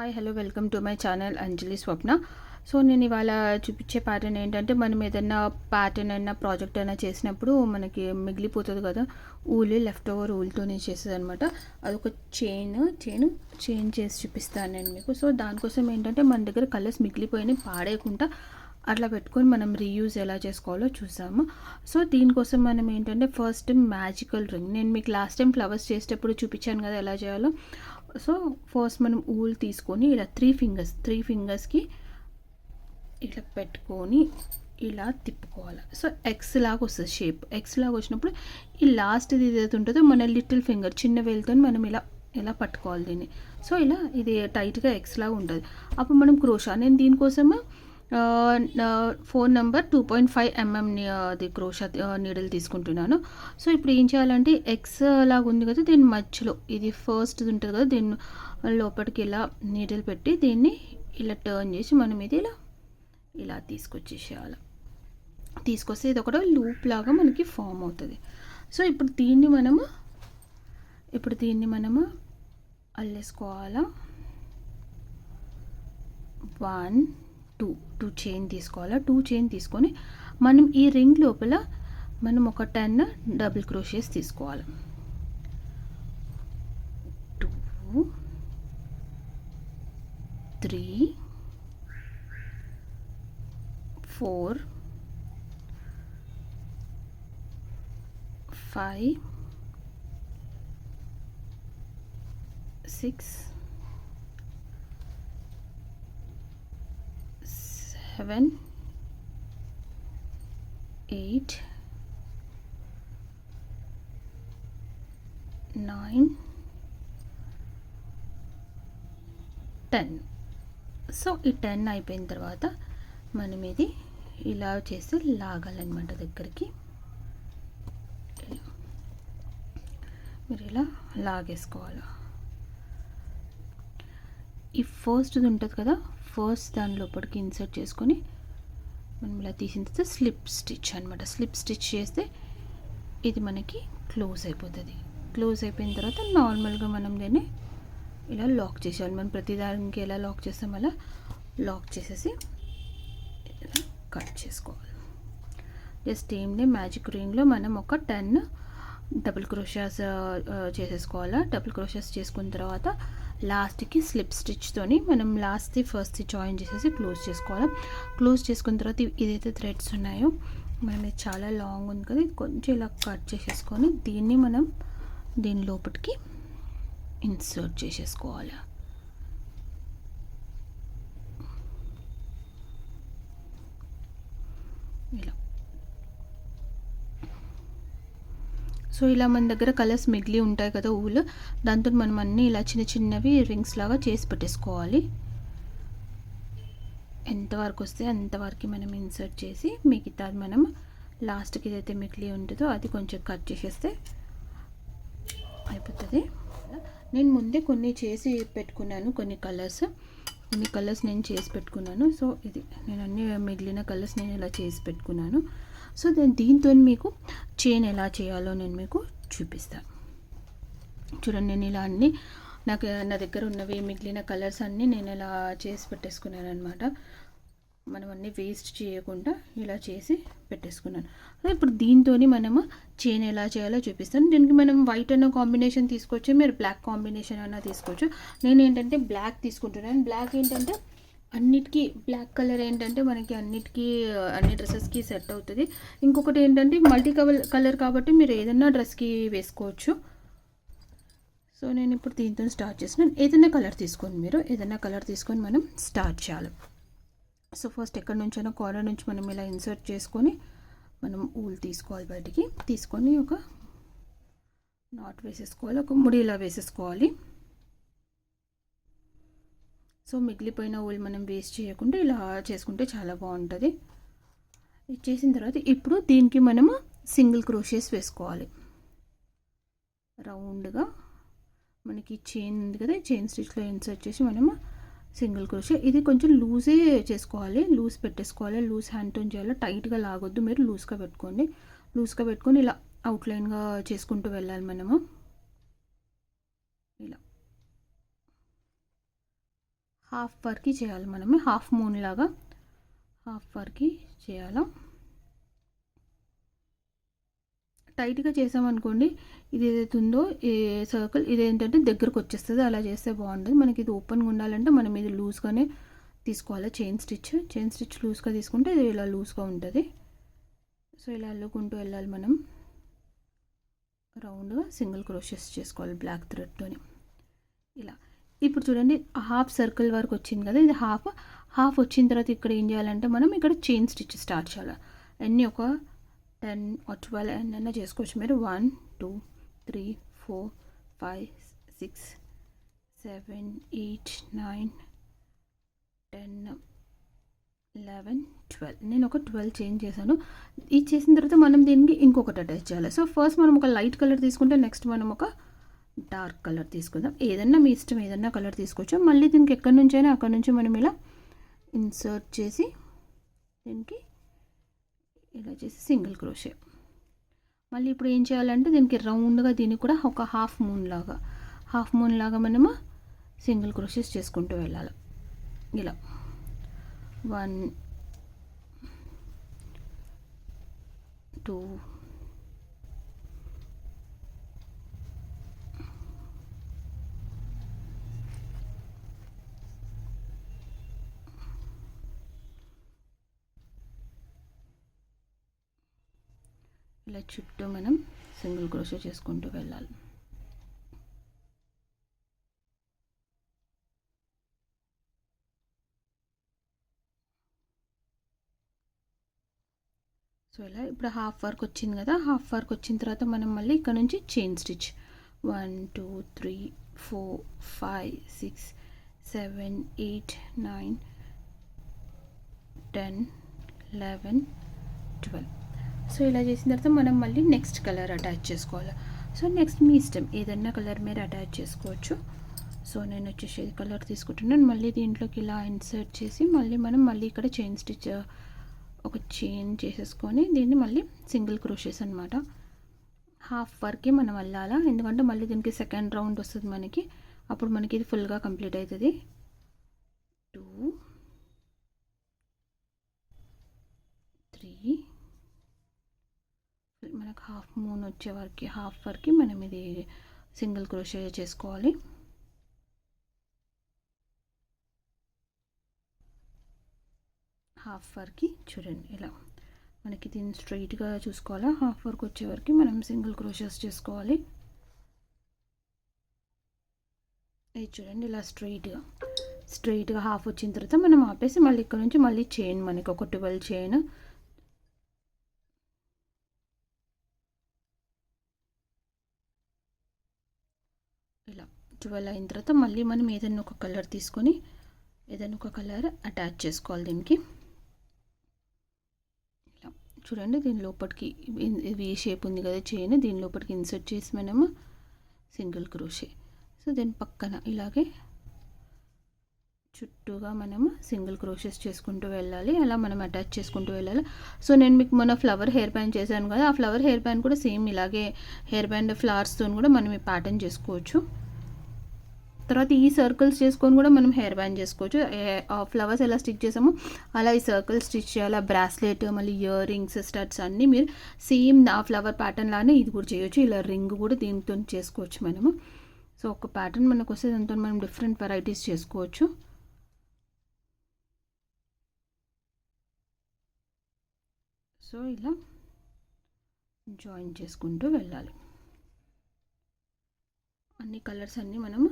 Hi hello welcome to my channel Anjali Swapna. So నేను ఇవాళ చూపించే ప్యాటర్న్ ఏంటంటే, మనం ఏదైనా ప్యాటర్న్ అయినా ప్రాజెక్ట్ అయినా చేసినప్పుడు మనకి మిగిలిపోతుంది కదా ఊలు, లెఫ్ట్ ఓవర్ ఊలుతోనే చేసేది అనమాట. అదొక చైన్ చేసి చూపిస్తాను నేను మీకు. సో దానికోసం ఏంటంటే, మన దగ్గర కలర్స్ మిగిలిపోయినాయి పాడేయకుండా అట్లా పెట్టుకొని మనం రీయూజ్ ఎలా చేసుకోవాలో చూసాము. సో దీనికోసం మనం ఏంటంటే, ఫస్ట్ మ్యాజికల్ రింగ్, నేను మీకు లాస్ట్ టైం ఫ్లవర్స్ చేసేటప్పుడు చూపించాను కదా ఎలా చేయాలో. సో ఫస్ట్ మనం ఊల్ తీసుకొని ఇలా త్రీ ఫింగర్స్కి ఇట్లా పెట్టుకొని ఇలా తిప్పుకోవాలి. సో ఎక్స్ లాగా వస్తుంది షేప్. ఎక్స్ లాగా వచ్చినప్పుడు ఈ లాస్ట్ది ఏదైతే ఉంటుందో మన లిటిల్ ఫింగర్ చిన్న వేలుతో మనం ఇలా పట్టుకోవాలి దీన్ని. సో ఇలా ఇది టైట్గా ఎక్స్ లాగా ఉంటుంది. అప్పుడు మనం క్రోషా, నేను దీనికోసము ఫోన్ నెంబర్ 2.5 mm అది క్రోషా నీడిల్ తీసుకుంటున్నాను. సో ఇప్పుడు ఏం చేయాలంటే, ఎక్స్ లాగా ఉంది కదా, దీని మధ్యలో ఇది ఫస్ట్ ఉంటుంది కదా, దీన్ని లోపలికి ఇలా నీడిల్ పెట్టి దీన్ని ఇలా టర్న్ చేసి మనం ఇది ఇలా తీసుకొచ్చేసేయాలి. తీసుకొస్తే ఇది ఒకటి లూప్ లాగా మనకి ఫామ్ అవుతుంది. సో ఇప్పుడు దీన్ని మనము అల్లేసుకోవాలా. 1 2 చైన్ తీసుకోవాలా. 2 చైన్ తీసుకొని మనం ఈ రింగ్ లోపల మనం ఒక 10 డబుల్ క్రోషియస్ తీసుకోవాలి. 2 3 4 5 6 7 8 9 10. సో ఈ 10 అయిపోయిన తర్వాత మనం ఇది ఇలా చేసి లాగాలన్నమాట దగ్గరికి. మీరు ఇలా లాగేసుకోవాలి. ఈ ఫస్ట్ది ఉంటుంది కదా, ఫస్ట్ దాని లోపలికి ఇన్సర్ట్ చేసుకొని మనం ఇలా తీసిన తర్వాత స్లిప్ స్టిచ్ అనమాట. స్లిప్ స్టిచ్ చేస్తే ఇది మనకి క్లోజ్ అయిపోతుంది. క్లోజ్ అయిపోయిన తర్వాత నార్మల్గా మనం దీన్ని ఇలా లాక్ చేసేయాలి. మనం ప్రతి దానికి ఎలా లాక్ చేస్తాం అలా లాక్ చేసేసి ఇలా కట్ చేసుకోవాలి. జస్ట్ ఏంటి, మ్యాజిక్ రింగ్లో మనం ఒక 10 డబుల్ క్రోషియాస్ చేసేసుకోవాలి. డబుల్ క్రోషియాస్ చేసుకున్న తర్వాత లాస్ట్కి స్లిప్ స్టిచ్తోని మనం లాస్ట్ది ఫస్ట్ జాయిన్ చేసేసి క్లోజ్ చేసుకోవాలి. క్లోజ్ చేసుకున్న తర్వాత ఇదైతే థ్రెడ్స్ ఉన్నాయో, మనం ఇది చాలా లాంగ్ ఉంది కదా, ఇది కొంచెం ఇలా కట్ చేసేసుకొని దీన్ని మనం దీని లోపలికి ఇన్సర్ట్ చేసేసుకోవాలి. ఇలా. సో ఇలా మన దగ్గర కలర్స్ మిగిలి ఉంటాయి కదా ఊలు, దాంతో మనం అన్నీ ఇలా చిన్న చిన్నవి రింగ్స్ లాగా చేసి పెట్టేసుకోవాలి. ఎంతవరకు వస్తే అంతవరకు మనం ఇన్సర్ట్ చేసి మిగతాది మనం లాస్ట్కి ఏదైతే మిగిలి ఉంటుందో అది కొంచెం కట్ చేసేస్తే అయిపోతుంది. నేను ముందే కొన్ని చేసి పెట్టుకున్నాను, కొన్ని కలర్స్ నేను చేసి పెట్టుకున్నాను. సో ఇది నేను అన్ని మిగిలిన కలర్స్ నేను ఇలా చేసి పెట్టుకున్నాను. సో దీంతో మీకు చైన్ ఎలా చేయాలో నేను మీకు చూపిస్తాను. చూడండి, నేను ఇలా అన్నీ నా దగ్గర ఉన్నవి మిగిలిన కలర్స్ అన్నీ నేను ఇలా చేసి పెట్టేసుకున్నాను అనమాట. మనం అన్నీ వేస్ట్ చేయకుండా ఇలా చేసి పెట్టేసుకున్నాను. ఇప్పుడు దీంతో మనము చైన్ ఎలా చేయాలో చూపిస్తాను. దీనికి మనం వైట్ అన్న కాంబినేషన్ తీసుకోవచ్చు, మీరు బ్లాక్ కాంబినేషన్ అన్న తీసుకోవచ్చు. నేను ఏంటంటే బ్లాక్ తీసుకుంటున్నాను. బ్లాక్ ఏంటంటే అన్నిటికీ బ్లాక్ కలర్ ఏంటంటే మనకి అన్ని డ్రెస్సెస్కి సెట్ అవుతుంది. ఇంకొకటి ఏంటంటే మల్టీ కలర్ కాబట్టి మీరు ఏదైనా డ్రెస్కి వేసుకోవచ్చు. సో నేను ఇప్పుడు దీంతో స్టార్ట్ చేస్తున్నాను. ఏదైనా కలర్ తీసుకొని మనం స్టార్ట్ చేయాలి. సో ఫస్ట్ ఎక్కడి నుంచైనా కార్నర్ నుంచి మనం ఇలా ఇన్సర్ట్ చేసుకొని మనం ఊల్ తీసుకోవాలి. బయటికి తీసుకొని ఒక నాట్ వేసేసుకోవాలి, ఒక ముడి ఇలా వేసేసుకోవాలి. సో మిగిలిపోయిన ఊల్ మనం వేస్ట్ చేయకుండా ఇలా చేసుకుంటే చాలా బాగుంటుంది. ఇది చేసిన తర్వాత ఇప్పుడు దీనికి మనము సింగిల్ క్రోషియస్ వేసుకోవాలి. రౌండ్గా మనకి చైన్ ఉంది కదా, చైన్ స్టిచ్లో ఇన్సర్ట్ చేసి మనము సింగిల్ క్రోషియా. ఇది కొంచెం లూజే చేసుకోవాలి, లూజ్ పెట్టేసుకోవాలి. లూజ్ హ్యాండ్తో చేయాలి, టైట్గా లాగొద్దు. మీరు లూజ్గా పెట్టుకొని ఇలా అవుట్లైన్గా చేసుకుంటూ వెళ్ళాలి మనము. ఇలా హాఫ్ వరకు చేయాలి మనమే, హాఫ్ మూన్ లాగా హాఫ్ వరకు చేయాలా. టైట్గా చేసామనుకోండి ఇది ఏదైతే ఉందో ఈ సర్కిల్ ఇదేంటంటే దగ్గరకు వచ్చేస్తుంది, అలా చేస్తే బాగుంటుంది. మనకి ఇది ఓపెన్గా ఉండాలంటే మనం ఇది లూజ్గానే తీసుకోవాలి. చైన్ స్టిచ్ లూజ్గా తీసుకుంటే ఇది ఇలా లూజ్గా ఉంటుంది. సో ఇలా అల్లుకుంటూ వెళ్ళాలి మనం. రౌండ్గా సింగిల్ క్రోషెస్ చేసుకోవాలి బ్లాక్ థ్రెడ్తోని ఇలా. ఇప్పుడు చూడండి హాఫ్ సర్కిల్ వరకు వచ్చింది కదా, ఇది హాఫ్ వచ్చిన తర్వాత ఇక్కడ ఏం చేయాలంటే మనం ఇక్కడ చైన్ స్టిచ్ స్టార్ట్ చేయాలి. అన్నీ ఒక 10 or 12 ఎన్నైనా చేసుకోవచ్చు మీరు. 1 2 3 4 5 6 7 8 9 10 11 12. నేను ఒక 12 చేంజ్ చేశాను. ఇది చేసిన తర్వాత మనం దీనికి ఇంకొకటి అటాచ్ చేయాలి. సో ఫస్ట్ మనం ఒక లైట్ కలర్ తీసుకుంటే నెక్స్ట్ మనం ఒక డార్క్ కలర్ తీసుకుందాం. ఏదన్నా మీ ఇష్టం, ఏదన్నా కలర్ తీసుకోవచ్చు. మళ్ళీ దీనికి ఎక్కడి నుంచి అయినా అక్కడ నుంచి మనం ఇలా ఇన్సర్ట్ చేసి దీనికి ఇలా చేసి సింగిల్ క్రోషే. మళ్ళీ ఇప్పుడు ఏం చేయాలంటే దీనికి రౌండ్గా దీనికి కూడా ఒక హాఫ్ మూన్ లాగా మనము సింగిల్ క్రోషెస్ చేసుకుంటూ వెళ్ళాలి. ఇలా 1 2 ఇలా చుట్టూ మనం సింగిల్ క్రోషే చేసుకుంటూ వెళ్ళాలి. సో ఇలా ఇప్పుడు హాఫ్ వర్క్ వచ్చింది కదా, హాఫ్ వర్క్ వచ్చిన తర్వాత మనం మళ్ళీ ఇక్కడ నుంచి చైన్ స్టిచ్ 1 2 3 4 5 6 7 8 9 10 11 12. సో ఇలా చేసిన తర్వాత మనం మళ్ళీ నెక్స్ట్ కలర్ అటాచ్ చేసుకోవాలి. సో నెక్స్ట్ మీ ఇష్టం, ఏదన్నా కలర్ మీరు అటాచ్ చేసుకోవచ్చు. సో నేను వచ్చేసి కలర్ తీసుకుంటున్నాను. మళ్ళీ దీంట్లోకి ఇలా ఇన్సర్ట్ చేసి మళ్ళీ ఇక్కడ చైన్ స్టిచ్ ఒక చైన్ చేసేసుకొని దీన్ని మళ్ళీ సింగిల్ క్రోషెస్ అనమాట. హాఫ్ వరకే మనం వెళ్ళాలా, ఎందుకంటే మళ్ళీ దీనికి సెకండ్ రౌండ్ వస్తుంది మనకి, అప్పుడు మనకి ఇది ఫుల్గా కంప్లీట్ అవుతుంది. 2 3 మనకు హాఫ్ మూన్ వచ్చే వరకు హాఫ్ వరకు మనం ఇది సింగిల్ క్రోషే చేసుకోవాలి. హాఫ్ వరకు చూడండి ఇలా మనకి దీన్ని స్ట్రైట్గా చూసుకోవాలా. హాఫ్ వరకు వచ్చే వరకు మనం సింగిల్ క్రోషెస్ చేసుకోవాలి. ఇది చూడండి ఇలా స్ట్రైట్గా హాఫ్ వచ్చిన తర్వాత మనం ఆపేసి మళ్ళీ ఇక్కడ నుంచి మళ్ళీ చైన్ మనకి ఒక 12 చైన్ ఇలా 12 అయిన తర్వాత మళ్ళీ మనం ఏదైనా ఒక కలర్ తీసుకొని ఏదైనా ఒక కలర్ అటాచ్ చేసుకోవాలి దీనికి. ఇలా చూడండి దీని లోపలికి వి షేప్ ఉంది కదా చైన్, దీని లోపలికి ఇన్సర్ట్ చేసి మనము సింగిల్ క్రోషే. సో దీని పక్కన ఇలాగే చుట్టూగా మనము సింగిల్ క్రోషెస్ చేసుకుంటూ వెళ్ళాలి. అలా మనం అటాచ్ చేసుకుంటూ వెళ్ళాలి. సో నేను మీకు మొన్న ఫ్లవర్ హెయిర్ బ్యాండ్ చేశాను కదా, ఆ ఫ్లవర్ హెయిర్ బ్యాండ్ కూడా సేమ్ ఇలాగే హెయిర్ బ్యాండ్ ఫ్లవర్స్తో కూడా మనం ఈ ప్యాటర్న్ చేసుకోవచ్చు. తర్వాత ఈ సర్కిల్స్ చేసుకొని కూడా మనం హెయిర్ బ్యాండ్ చేసుకోవచ్చు. ఫ్లవర్స్ ఎలా స్టిచ్ చేసామో అలా ఈ సర్కిల్స్ స్టిచ్ చేయాలి. బ్రాస్లెట్ మళ్ళీ ఇయర్ రింగ్స్ స్టడ్స్ అన్నీ మీరు సేమ్ ఆ ఫ్లవర్ ప్యాటర్న్ లానే ఇది కూడా చేయొచ్చు. ఇలా రింగ్ కూడా దీంతో చేసుకోవచ్చు మనము. సో ఒక ప్యాటర్న్ మనకు వస్తే దాంతో మనం డిఫరెంట్ వెరైటీస్ చేసుకోవచ్చు. సో ఇలా జాయిన్ చేసుకుంటూ వెళ్ళాలి. అన్ని కలర్స్ అన్నీ మనము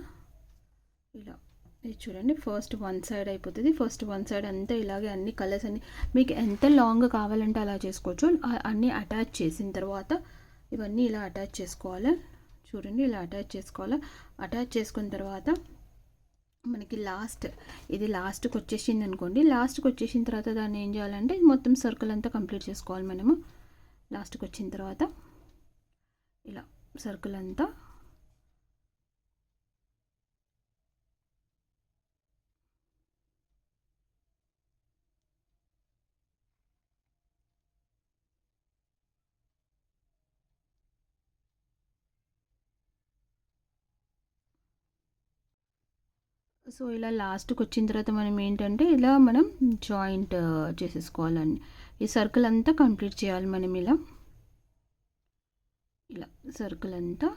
ఇలా ఇది చూడండి ఫస్ట్ వన్ సైడ్ అయిపోతుంది. ఫస్ట్ వన్ సైడ్ అంతా ఇలాగే అన్ని కలర్స్ అన్ని మీకు ఎంత లాంగ్ కావాలంటే అలా చేసుకోవచ్చు. అన్నీ అటాచ్ చేసిన తర్వాత ఇవన్నీ ఇలా అటాచ్ చేసుకోవాలి. చూడండి ఇలా అటాచ్ చేసుకోవాలి. అటాచ్ చేసుకున్న తర్వాత మనకి ఇది లాస్ట్కి వచ్చేసింది అనుకోండి. లాస్ట్కి వచ్చేసిన తర్వాత దాన్ని ఏం చేయాలంటే మొత్తం సర్కిల్ అంతా కంప్లీట్ చేసుకోవాలి మనము. లాస్ట్కి వచ్చిన తర్వాత ఇలా సర్కిల్ అంతా సో ఇలా లాస్ట్కి వచ్చిన తర్వాత మనం ఏంటంటే ఇలా మనం జాయింట్ చేసేసుకోవాలండి. ఈ సర్కిల్ అంతా కంప్లీట్ చేయాలి మనం ఇలా ఇలా సర్కిల్ అంతా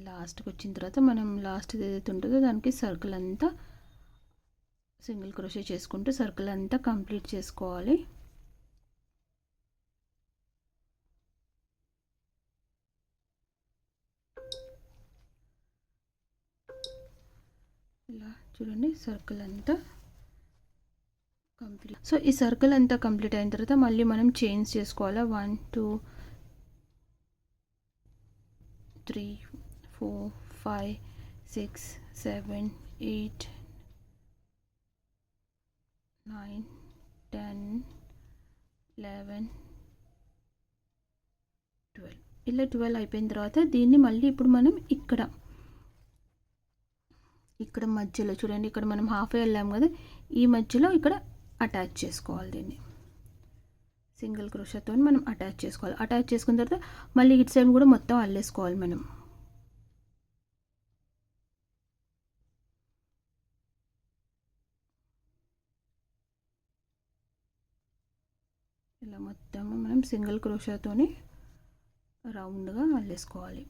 లాస్ట్కి వచ్చిన తర్వాత మనం లాస్ట్ ఏదైతే ఉంటుందో దానికి సర్కిల్ అంతా సింగిల్ క్రోషే చేసుకుంటూ సర్కిల్ అంతా కంప్లీట్ చేసుకోవాలి. ఇలా చూడండి సర్కిల్ అంతా కంప్లీట్. సో ఈ సర్కిల్ అంతా కంప్లీట్ అయిన తర్వాత మళ్ళీ మనం చైన్స్ చేసుకోవాలా. 1 2 3 4 5 6 7 8 9 10 11 12 ఇలా 12 అయిపోయిన తర్వాత దీన్ని మళ్ళీ ఇప్పుడు మనం ఇక్కడ మధ్యలో చూడండి, ఇక్కడ మనం హాఫ్ వెళ్ళాం కదా, ఈ మధ్యలో ఇక్కడ అటాచ్ చేసుకోవాలి. దీన్ని సింగిల్ క్రోషాతో మనం అటాచ్ చేసుకోవాలి. అటాచ్ చేసుకున్న తర్వాత మళ్ళీ ఇటు సైడ్ కూడా మొత్తం అల్లేసుకోవాలి మనం. ఇలా మొత్తం మనం సింగిల్ క్రోషాతోని రౌండ్గా అల్లేసుకోవాలి.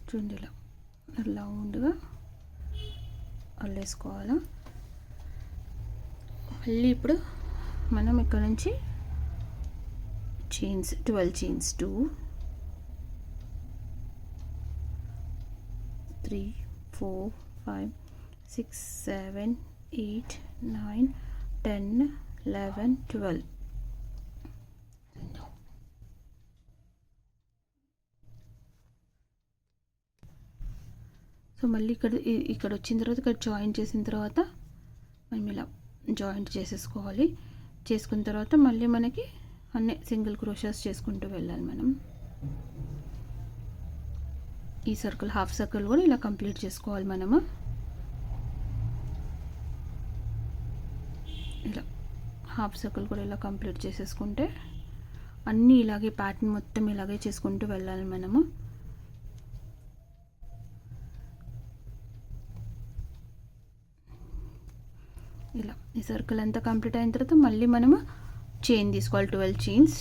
చూడండి ఇలా రౌండ్గా అల్లేసుకోవాలి. మళ్ళీ ఇప్పుడు మనం ఇక్కడ నుంచి చైన్స్ 12 చైన్స్ 2 3 4 5 6 7 8 9 10 11 12. సో మళ్ళీ ఇక్కడ వచ్చిన తర్వాత ఇక్కడ జాయింట్ చేసిన తర్వాత మనం ఇలా జాయింట్ చేసేసుకోవాలి. చేసుకున్న తర్వాత మళ్ళీ మనకి అన్నీ సింగిల్ క్రోషాస్ చేసుకుంటూ వెళ్ళాలి మనం. ఈ సర్కిల్ హాఫ్ సర్కిల్ కూడా ఇలా కంప్లీట్ చేసుకోవాలి మనము. ఇలా హాఫ్ సర్కిల్ కూడా ఇలా కంప్లీట్ చేసేసుకుంటే అన్నీ ఇలాగే ప్యాటర్న్ మొత్తం ఇలాగే చేసుకుంటూ వెళ్ళాలి మనము. ఇలా ఈ సర్కిల్ అంతా కంప్లీట్ అయిన తర్వాత మళ్ళీ మనము చైన్ తీసుకోవాలి. 12 చైన్స్.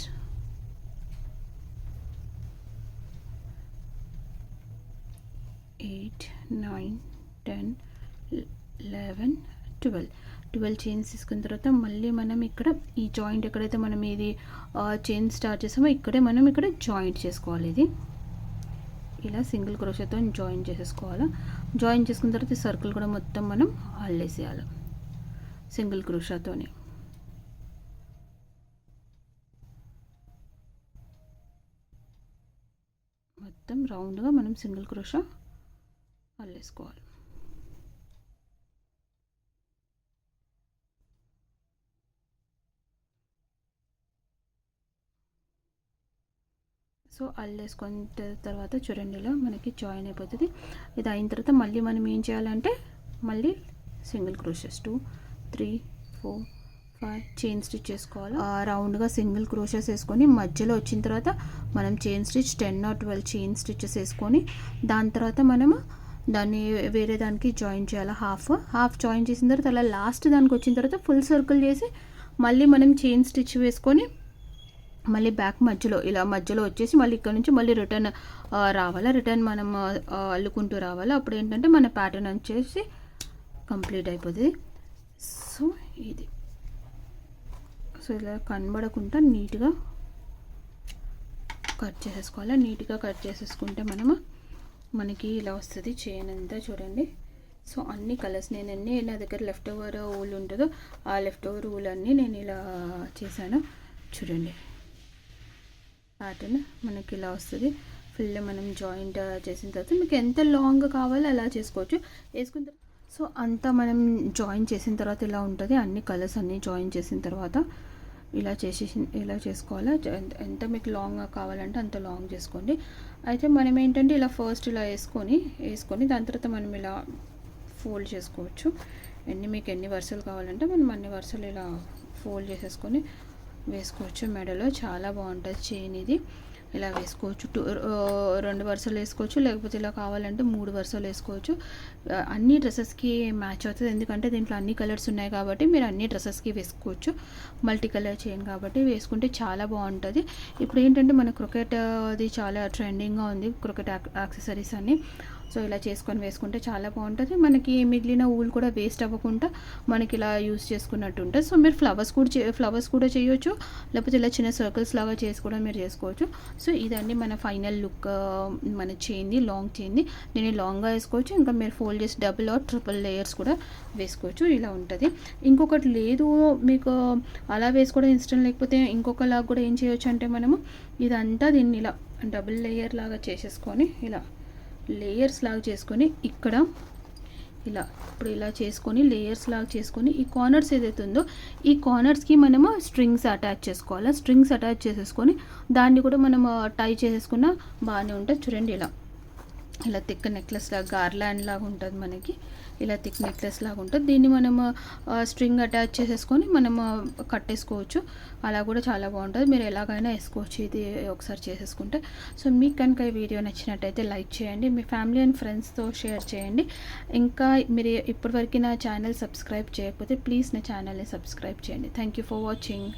8 9 10 11 12 చైన్స్ తీసుకున్న తర్వాత మళ్ళీ మనం ఇక్కడ ఈ జాయింట్ ఎక్కడైతే మనం ఇది చైన్ స్టార్ట్ చేసామో ఇక్కడే మనం ఇక్కడ జాయింట్ చేసుకోవాలి. ఇది ఇలా సింగిల్ క్రోషాతో జాయిన్ చేసేసుకోవాలి. జాయిన్ చేసుకున్న తర్వాత ఈ సర్కిల్ కూడా మొత్తం మనం అల్లేసేయాలి సింగిల్ క్రోషాతోనే. మొత్తం రౌండ్గా మనం సింగిల్ క్రోషా అల్లేసుకోవాలి. సో అల్లేసుకున్న తర్వాత చూడండి ఇలా మనకి జాయిన్ అయిపోతుంది. ఇది అయిన తర్వాత మళ్ళీ మనం ఏం చేయాలంటే మళ్ళీ సింగిల్ క్రోషెస్ 2 3 4 5 చైన్ స్టిచ్ చేసుకోవాలి. రౌండ్గా సింగిల్ క్రోషెస్ వేసుకొని మధ్యలో వచ్చిన తర్వాత మనం chain stitch 10 or 12 chain stitches వేసుకొని దాని తర్వాత మనము దాన్ని వేరే దానికి జాయిన్ చేయాలి. హాఫ్ జాయిన్ చేసిన తర్వాత అలా లాస్ట్ దానికి వచ్చిన తర్వాత ఫుల్ సర్కిల్ చేసి మళ్ళీ మనం చైన్ స్టిచ్ వేసుకొని మళ్ళీ బ్యాక్ మధ్యలో వచ్చేసి మళ్ళీ ఇక్కడ నుంచి మళ్ళీ రిటర్న్ రావాలి. రిటర్న్ మనం అల్లుకుంటూ రావాలి. అప్పుడు ఏంటంటే మన ప్యాటర్న్ వచ్చేసి కంప్లీట్ అయిపోతుంది. సో ఇది ఇలా కనబడకుండా నీట్గా కట్ చేసేసుకోవాలి. నీట్గా కట్ చేసేసుకుంటే మనకి ఇలా వస్తుంది చైన్ అంతా చూడండి. సో అన్ని కలర్స్ నా దగ్గర లెఫ్ట్ ఓవర్ ఊల్ ఉంటుందో ఆ లెఫ్ట్ ఓవర్ ఊల్ అన్నీ నేను ఇలా చేశాను చూడండి. ప్యాటర్న్ మనకి ఇలా వస్తుంది. ఫుల్ మనం జాయింట్ చేసిన తర్వాత మీకు ఎంత లాంగ్ కావాలో అలా చేసుకోవచ్చు. వేసుకున్న తర్వాత సో అంతా మనం జాయిన్ చేసిన తర్వాత ఇలా ఉంటుంది. అన్ని కలర్స్ అన్నీ జాయిన్ చేసిన తర్వాత ఇలా చేసుకోవాలి. ఎంత మీకు లాంగ్ కావాలంటే అంత లాంగ్ చేసుకోండి. అయితే మనం ఏంటంటే ఇలా ఫస్ట్ ఇలా వేసుకొని దాని తర్వాత మనం ఇలా ఫోల్డ్ చేసుకోవచ్చు. మీకు ఎన్ని వరుసలు కావాలంటే మనం అన్ని వరుసలు ఇలా ఫోల్డ్ చేసేసుకొని వేసుకోవచ్చు. మెడలో చాలా బాగుంటుంది చైన్ ఇది. ఇలా వేసుకోవచ్చు. 2 వరుసలు వేసుకోవచ్చు, లేకపోతే ఇలా కావాలంటే 3 వరుసలు వేసుకోవచ్చు. అన్ని డ్రెస్సెస్కి మ్యాచ్ అవుతుంది, ఎందుకంటే దీంట్లో అన్ని కలర్స్ ఉన్నాయి కాబట్టి మీరు అన్ని డ్రెస్సెస్కి వేసుకోవచ్చు. మల్టీ కలర్ చైన్ కాబట్టి వేసుకుంటే చాలా బాగుంటుంది. ఇప్పుడు ఏంటంటే మన క్రికెట్ అది చాలా ట్రెండింగ్గా ఉంది, క్రికెట్ యాక్సెసరీస్ అన్నీ. సో ఇలా వేసుకుంటే చాలా బాగుంటుంది. మనకి మిగిలిన ఊల్ కూడా వేస్ట్ అవ్వకుండా మనకి ఇలా యూస్ చేసుకున్నట్టు ఉంటుంది. సో మీరు ఫ్లవర్స్ కూడా చేయొచ్చు, లేకపోతే ఇలా చిన్న సర్కిల్స్ లాగా చేసి కూడా మీరు చేసుకోవచ్చు. సో ఇదండి మన ఫైనల్ లుక్. మన చైన్ది లాంగ్ చైన్ది నేను లాంగ్గా వేసుకోవచ్చు, ఇంకా మీరు ఫోల్డ్ చేసి డబుల్ ఆర్ ట్రిపుల్ లేయర్స్ కూడా వేసుకోవచ్చు. ఇలా ఉంటుంది. ఇంకొకటి లేదు మీకు అలా వేసుకోవడం ఇష్టం లేకపోతే ఇంకొకలాగా కూడా ఏం చేయొచ్చు అంటే మనము ఇదంతా దీన్ని ఇలా డబుల్ లేయర్ లాగా చేసేసుకొని ఇలా లేయర్స్ లాగా చేసుకొని ఇక్కడ ఇలా చేసుకొని లేయర్స్ లాగా చేసుకొని ఈ కార్నర్స్ ఏదైతే ఉందో ఈ కార్నర్స్కి మనము స్ట్రింగ్స్ అటాచ్ చేసుకోవాలి. స్ట్రింగ్స్ అటాచ్ చేసేసుకొని దాన్ని కూడా మనము టై చేసేసుకున్న బాగానే ఉంటుంది. చూడండి ఇలా థిక్ నెక్లెస్ లాగా గార్లాండ్ లాగా ఉంటుంది. మనకి ఇలా థిక్ నెక్లెస్ లాగా ఉంటుంది. దీన్ని మనము స్ట్రింగ్ అటాచ్ చేసేసుకొని మనము కట్టేసుకోవచ్చు. అలా కూడా చాలా బాగుంటుంది. మీరు ఎలాగైనా వేసుకోవచ్చు ఇది ఒకసారి చేసేసుకుంటే. సో మీకు కనుక ఈ వీడియో నచ్చినట్టయితే లైక్ చేయండి, మీ ఫ్యామిలీ అండ్ ఫ్రెండ్స్తో షేర్ చేయండి. ఇంకా మీరు ఇప్పటివరకు నా ఛానల్ సబ్స్క్రైబ్ చేయకపోతే ప్లీజ్ నా ఛానల్ని సబ్స్క్రైబ్ చేయండి. Thank you for watching.